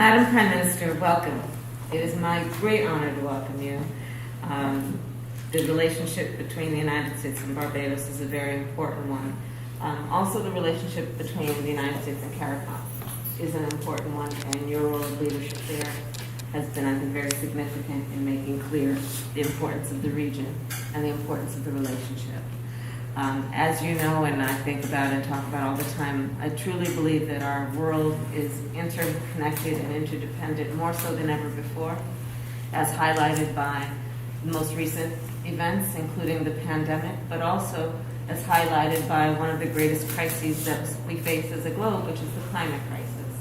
Madam Prime Minister, welcome. It is my great honor to welcome you. The relationship between the United States and Barbados is a very important one. Also, the relationship between the United States and CARICOM is an important one, and your role of leadership there has been, I think, very significant in making clear the importance of the region and the importance of the relationship. As you know, and I think about and talk about all the time, I truly believe that our world is interconnected and interdependent more so than ever before, as highlighted by the most recent events, including the pandemic, but also as highlighted by one of the greatest crises that we face as a globe, which is the climate crisis.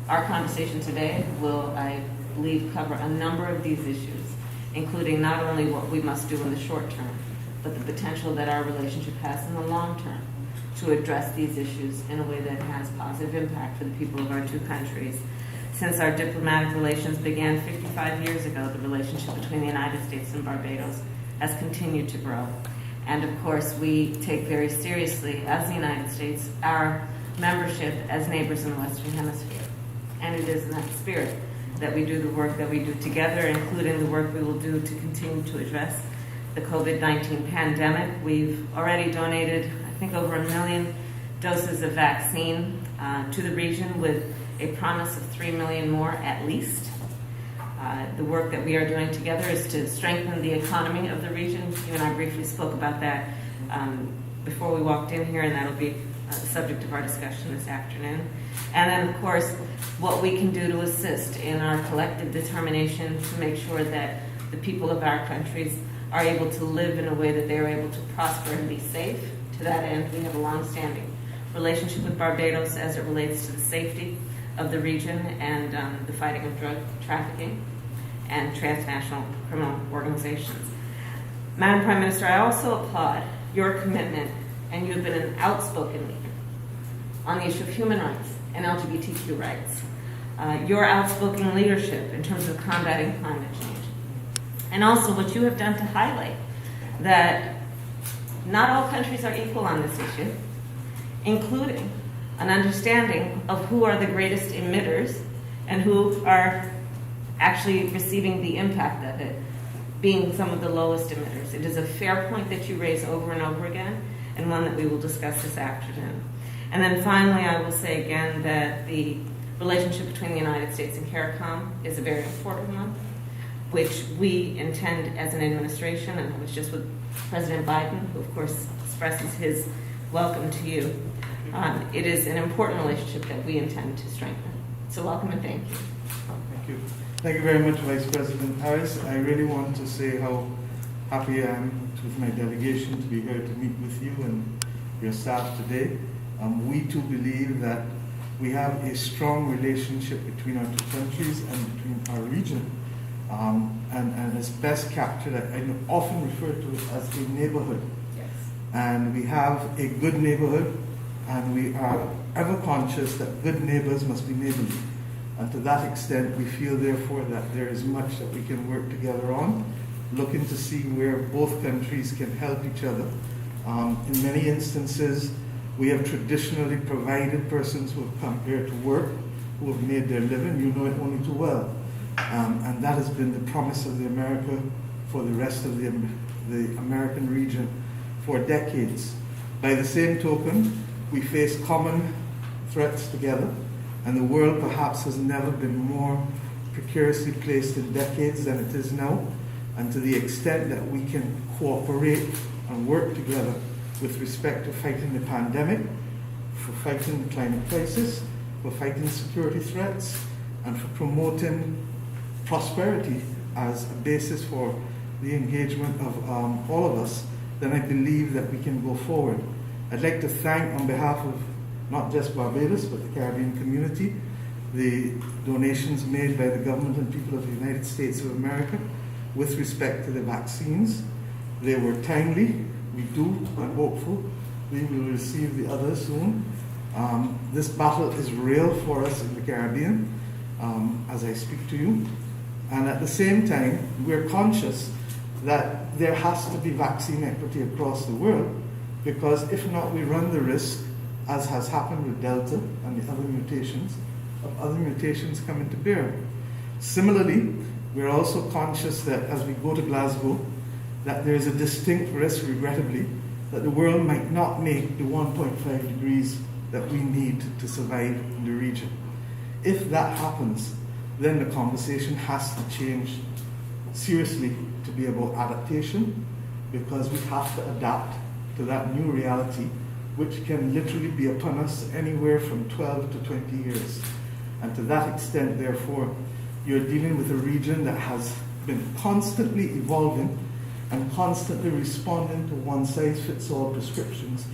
Our conversation today will, I believe, cover a number of these issues, including not only what we must do in the short term, but the potential that our relationship has in the long term to address these issues in a way that has positive impact for the people of our two countries. Since our diplomatic relations began 55 years ago, the relationship between the United States and Barbados has continued to grow. And of course, we take very seriously, as the United States, our membership as neighbors in the Western Hemisphere. And it is in that spirit that we do the work that we do together, including the work we will do to continue to address the COVID-19 pandemic. We've already donated, I think, over 1 million doses of vaccine to the region, with a promise of 3 million more at least. The work that we are doing together is to strengthen the economy of the region. You and I briefly spoke about that before we walked in here, and that'll be the subject of our discussion this afternoon. And then, of course, what we can do to assist in our collective determination to make sure that the people of our countries are able to live in a way that they are able to prosper and be safe. To that end, we have a long-standing relationship with Barbados as it relates to the safety of the region and the fighting of drug trafficking and transnational criminal organizations. Madam Prime Minister, I also applaud your commitment, and you have been an outspoken leader on the issue of human rights and LGBTQ rights. Your outspoken leadership in terms of combating climate change. And also what you have done to highlight that not all countries are equal on this issue, including an understanding of who are the greatest emitters and who are actually receiving the impact of it, being some of the lowest emitters. It is a fair point that you raise over and over again, and one that we will discuss this afternoon. And then finally, I will say again that the relationship between the United States and CARICOM is a very important one, which we intend as an administration, and I was just with President Biden, who of course expresses his welcome to you. It is an important relationship that we intend to strengthen. So welcome and thank you. Thank you. Thank you very much, Vice President Harris. I really want to say how happy I am with my delegation to be here to meet with you and your staff today. We too believe that we have a strong relationship between our two countries and between our region. And it's best captured, I often refer to it as a neighborhood. Yes. And we have a good neighborhood, and we are ever conscious that good neighbors must be neighborly. And to that extent, we feel, therefore, that there is much that we can work together on, looking to see where both countries can help each other. In many instances, we have traditionally provided persons who have come here to work, who have made their living. You know it only too well. And that has been the promise of the America for the rest of the American region for decades. By the same token, we face common threats together, and the world perhaps has never been more precariously placed in decades than it is now. And to the extent that we can cooperate and work together with respect to fighting the pandemic, for fighting the climate crisis, for fighting security threats, and for promoting prosperity as a basis for the engagement of all of us, then I believe that we can go forward. I'd like to thank, on behalf of not just Barbados, but the Caribbean community, the donations made by the government and people of the United States of America with respect to the vaccines. They were timely. We do, I'm hopeful, we will receive the others soon. This battle is real for us in the Caribbean, as I speak to you. And at the same time, we're conscious that there has to be vaccine equity across the world, because if not, we run the risk, as has happened with Delta and the other mutations, of other mutations coming to bear. Similarly, we're also conscious that as we go to Glasgow, that there is a distinct risk, regrettably, that the world might not make the 1.5 degrees that we need to survive in the region. If that happens, then the conversation has to change seriously to be about adaptation, because we have to adapt to that new reality, which can literally be upon us anywhere from 12 to 20 years. And to that extent, therefore, you're dealing with a region that has been constantly evolving and constantly responding to one-size-fits-all prescriptions,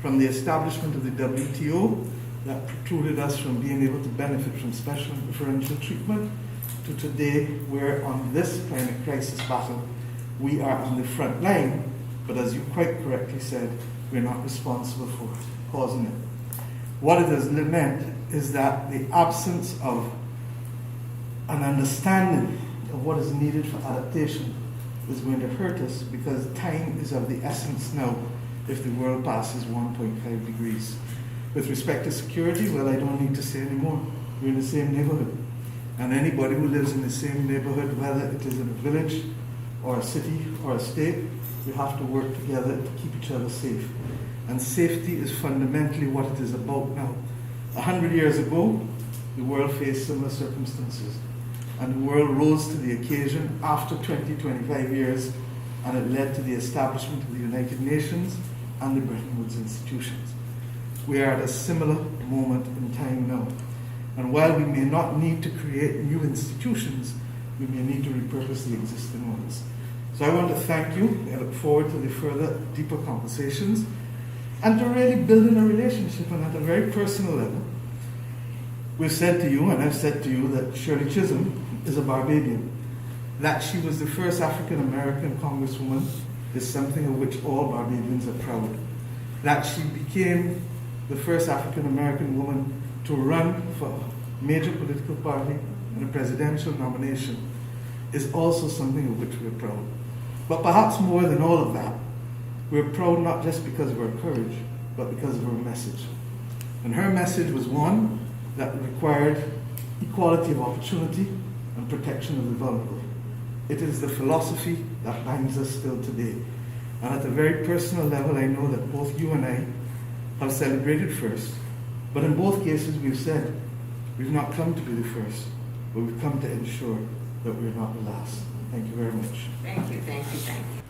from the establishment of the WTO that precluded us from being able to benefit from special and preferential treatment, to today, where on this climate crisis battle, we are on the front line, but as you quite correctly said, we're not responsible for causing it. What it has meant is that the absence of an understanding of what is needed for adaptation is going to hurt us, because time is of the essence now if the world passes 1.5 degrees. With respect to security, well, I don't need to say anymore. We're in the same neighborhood. And anybody who lives in the same neighborhood, whether it is in a village or a city or a state, we have to work together to keep each other safe. And safety is fundamentally what it is about now. 100 years ago, the world faced similar circumstances. And the world rose to the occasion after 20, 25 years, and it led to the establishment of the United Nations and the Bretton Woods institutions. We are at a similar moment in time now. And while we may not need to create new institutions, we may need to repurpose the existing ones. So I want to thank you. I look forward to the further, deeper conversations, and to really building a relationship. And at a very personal level, we've said to you, and I've said to you, that Shirley Chisholm is a Barbadian. That she was the first African-American congresswoman is something of which all Barbadians are proud. That she became the first African-American woman to run for a major political party in a presidential nomination is also something of which we're proud. But perhaps more than all of that, we're proud not just because of her courage, but because of her message. And her message was one that required equality of opportunity and protection of the vulnerable. It is the philosophy that binds us still today. And at a very personal level, I know that both you and I have celebrated first, but in both cases we've said we've not come to be the first, but we've come to ensure that we're not the last. Thank you very much. Thank you, thank you, thank you.